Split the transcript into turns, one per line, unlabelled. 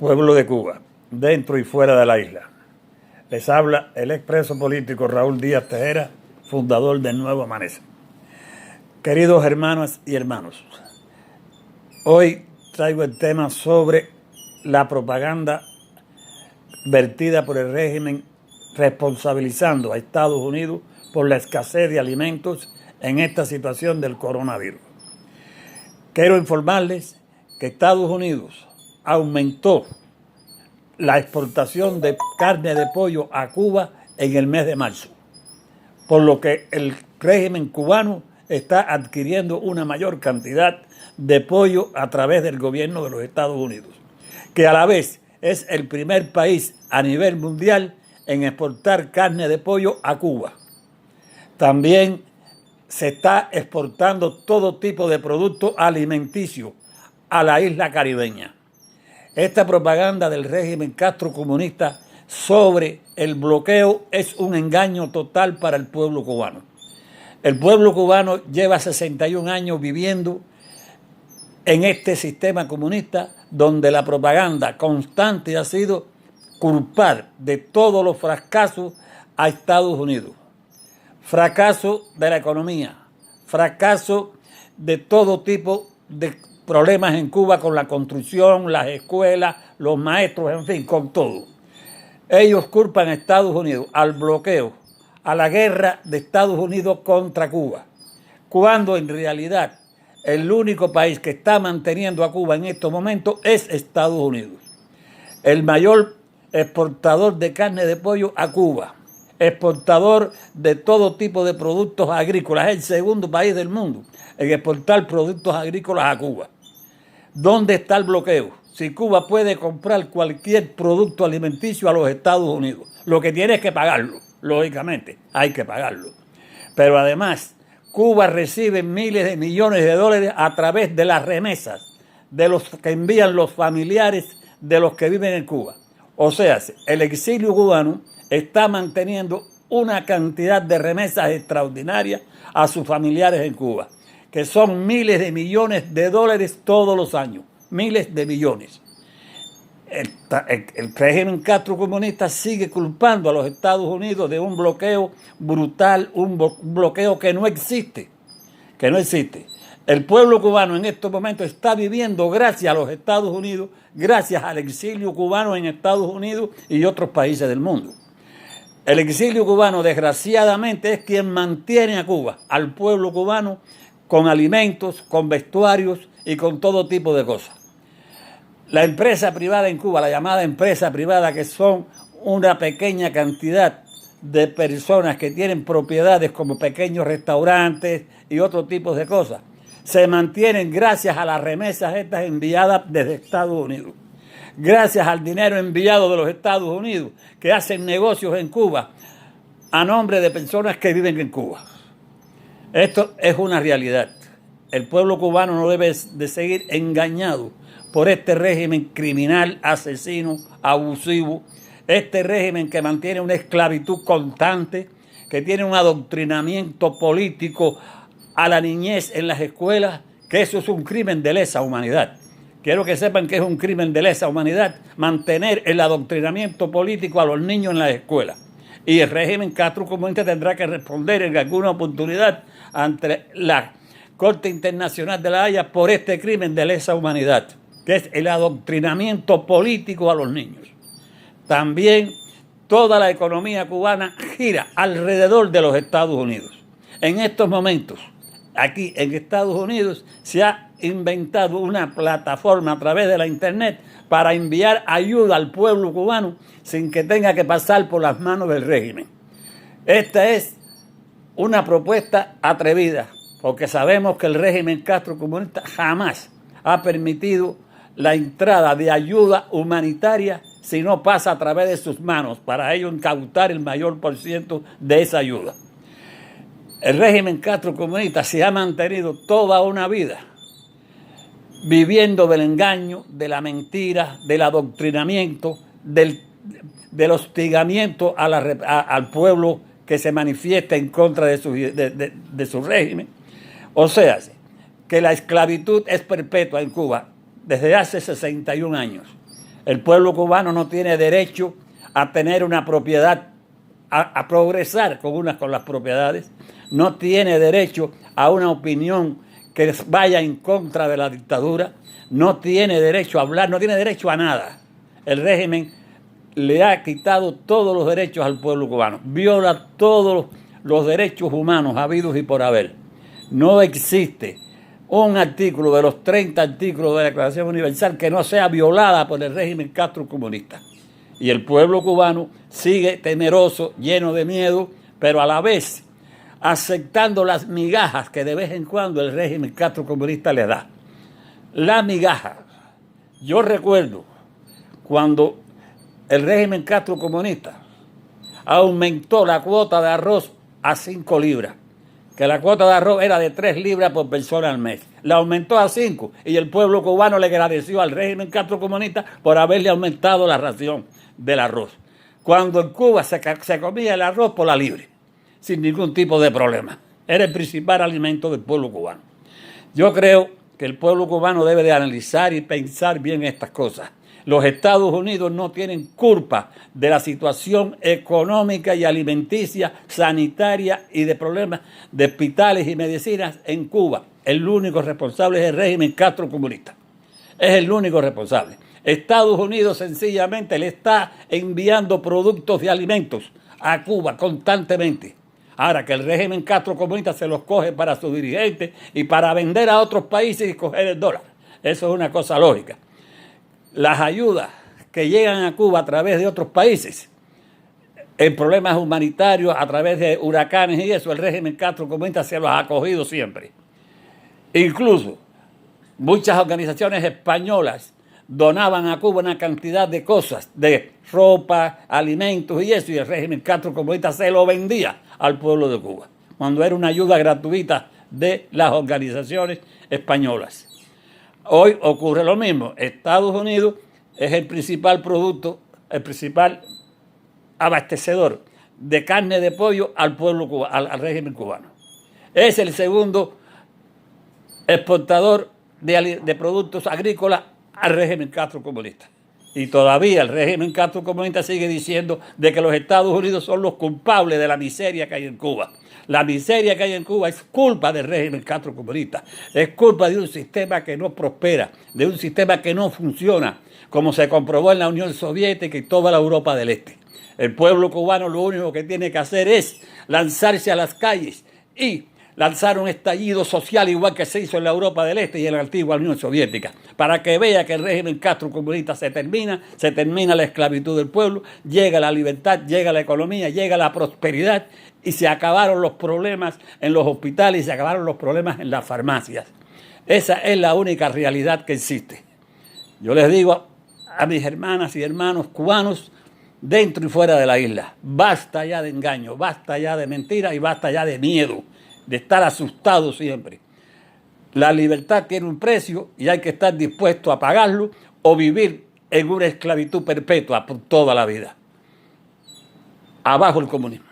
Pueblo de Cuba, dentro y fuera de la isla. Les habla el expreso político Raúl Díaz Tejera, fundador del Nuevo Amanecer. Queridos hermanos y hermanos, hoy traigo el tema sobre la propaganda vertida por el régimen responsabilizando a Estados Unidos por la escasez de alimentos en esta situación del coronavirus. Quiero informarles que Estados Unidos aumentó la exportación de carne de pollo a Cuba en el mes de marzo, por lo que el régimen cubano está adquiriendo una mayor cantidad de pollo a través del gobierno de los Estados Unidos, que a la vez es el primer país a nivel mundial en exportar carne de pollo a Cuba. También se está exportando todo tipo de productos alimenticios a la isla caribeña. Esta propaganda del régimen castrocomunista sobre el bloqueo es un engaño total para el pueblo cubano. El pueblo cubano lleva 61 años viviendo en este sistema comunista donde la propaganda constante ha sido culpar de todos los fracasos a Estados Unidos. Fracaso de la economía, fracaso de todo tipo de problemas en Cuba con la construcción, las escuelas, los maestros, en fin, con todo. Ellos culpan a Estados Unidos, al bloqueo, a la guerra de Estados Unidos contra Cuba, cuando en realidad el único país que está manteniendo a Cuba en estos momentos es Estados Unidos. El mayor exportador de carne de pollo a Cuba, exportador de todo tipo de productos agrícolas, es el segundo país del mundo en exportar productos agrícolas a Cuba. ¿Dónde está el bloqueo? Si Cuba puede comprar cualquier producto alimenticio a los Estados Unidos, lo que tiene es que pagarlo, lógicamente, hay que pagarlo. Pero además, Cuba recibe miles de millones de dólares a través de las remesas de los que envían los familiares de los que viven en Cuba. O sea, el exilio cubano está manteniendo una cantidad de remesas extraordinarias a sus familiares en Cuba, que son miles de millones de dólares todos los años, miles de millones. El régimen castrocomunista sigue culpando a los Estados Unidos de un bloqueo brutal, un bloqueo que no existe, El pueblo cubano en estos momentos está viviendo gracias a los Estados Unidos, gracias al exilio cubano en Estados Unidos y otros países del mundo. El exilio cubano, desgraciadamente, es quien mantiene a Cuba, al pueblo cubano, con alimentos, con vestuarios y con todo tipo de cosas. La empresa privada en Cuba, la llamada empresa privada, que son una pequeña cantidad de personas que tienen propiedades como pequeños restaurantes y otro tipo de cosas, se mantienen gracias a las remesas estas enviadas desde Estados Unidos. Gracias al dinero enviado de los Estados Unidos, que hacen negocios en Cuba a nombre de personas que viven en Cuba. Esto es una realidad. El pueblo cubano no debe de seguir engañado por este régimen criminal, asesino, abusivo, este régimen que mantiene una esclavitud constante, que tiene un adoctrinamiento político a la niñez en las escuelas, que eso es un crimen de lesa humanidad. Quiero que sepan que es un crimen de lesa humanidad mantener el adoctrinamiento político a los niños en las escuelas. Y el régimen castrocomunista tendrá que responder en alguna oportunidad ante la Corte Internacional de la Haya por este crimen de lesa humanidad, que es el adoctrinamiento político a los niños. También toda la economía cubana gira alrededor de los Estados Unidos. En estos momentos, aquí en Estados Unidos, se ha inventado una plataforma a través de la internet para enviar ayuda al pueblo cubano sin que tenga que pasar por las manos del régimen. Esta es una propuesta atrevida, porque sabemos que el régimen castrocomunista jamás ha permitido la entrada de ayuda humanitaria si no pasa a través de sus manos, para ello incautar el mayor por ciento de esa ayuda. El régimen castrocomunista se ha mantenido toda una vida viviendo del engaño, de la mentira, del adoctrinamiento, del hostigamiento al pueblo que se manifiesta en contra de su régimen. O sea, que la esclavitud es perpetua en Cuba desde hace 61 años. El pueblo cubano no tiene derecho a tener una propiedad, a progresar con las propiedades. No tiene derecho a una opinión que vaya en contra de la dictadura. No tiene derecho a hablar, no tiene derecho a nada. El régimen le ha quitado todos los derechos al pueblo cubano. Viola todos los derechos humanos habidos y por haber. No existe un artículo de los 30 artículos de la Declaración Universal que no sea violada por el régimen Castro comunista. Y el pueblo cubano sigue temeroso, lleno de miedo, pero a la vez aceptando las migajas que de vez en cuando el régimen Castro comunista le da. La migaja. Yo recuerdo cuando el régimen Castro comunista aumentó la cuota de arroz a 5 libras, que la cuota de arroz era de 3 libras por persona al mes. La aumentó a 5 y el pueblo cubano le agradeció al régimen Castro comunista por haberle aumentado la ración del arroz. Cuando en Cuba se comía el arroz por la libre, sin ningún tipo de problema. Era el principal alimento del pueblo cubano. Yo creo que el pueblo cubano debe de analizar y pensar bien estas cosas. Los Estados Unidos no tienen culpa de la situación económica y alimenticia, sanitaria y de problemas de hospitales y medicinas en Cuba. El único responsable es el régimen Castro comunista. Es el único responsable. Estados Unidos sencillamente le está enviando productos de alimentos a Cuba constantemente. Ahora que el régimen Castro comunista se los coge para sus dirigentes y para vender a otros países y coger el dólar. Eso es una cosa lógica. Las ayudas que llegan a Cuba a través de otros países, en problemas humanitarios, a través de huracanes y eso, el régimen Castro comunista se los ha acogido siempre. Incluso muchas organizaciones españolas donaban a Cuba una cantidad de cosas, de ropa, alimentos y eso, y el régimen Castro comunista se lo vendía al pueblo de Cuba, cuando era una ayuda gratuita de las organizaciones españolas. Hoy ocurre lo mismo. Estados Unidos es el principal producto, el principal abastecedor de carne de pollo al pueblo cubano, al régimen cubano. Es el segundo exportador de productos agrícolas al régimen Castro comunista. Y todavía el régimen Castro comunista sigue diciendo de que los Estados Unidos son los culpables de la miseria que hay en Cuba. La miseria que hay en Cuba es culpa del régimen Castro comunista. Es culpa de un sistema que no prospera, de un sistema que no funciona, como se comprobó en la Unión Soviética y toda la Europa del Este. El pueblo cubano lo único que tiene que hacer es lanzarse a las calles y lanzar un estallido social igual que se hizo en la Europa del Este y en la antigua Unión Soviética, para que vea que el régimen Castro comunista se termina la esclavitud del pueblo, llega la libertad, llega la economía, llega la prosperidad y se acabaron los problemas en los hospitales y se acabaron los problemas en las farmacias. Esa es la única realidad que existe. Yo les digo a mis hermanas y hermanos cubanos dentro y fuera de la isla, basta ya de engaño, basta ya de mentira y basta ya de miedo, de estar asustados siempre. La libertad tiene un precio y hay que estar dispuesto a pagarlo o vivir en una esclavitud perpetua por toda la vida. Abajo el comunismo.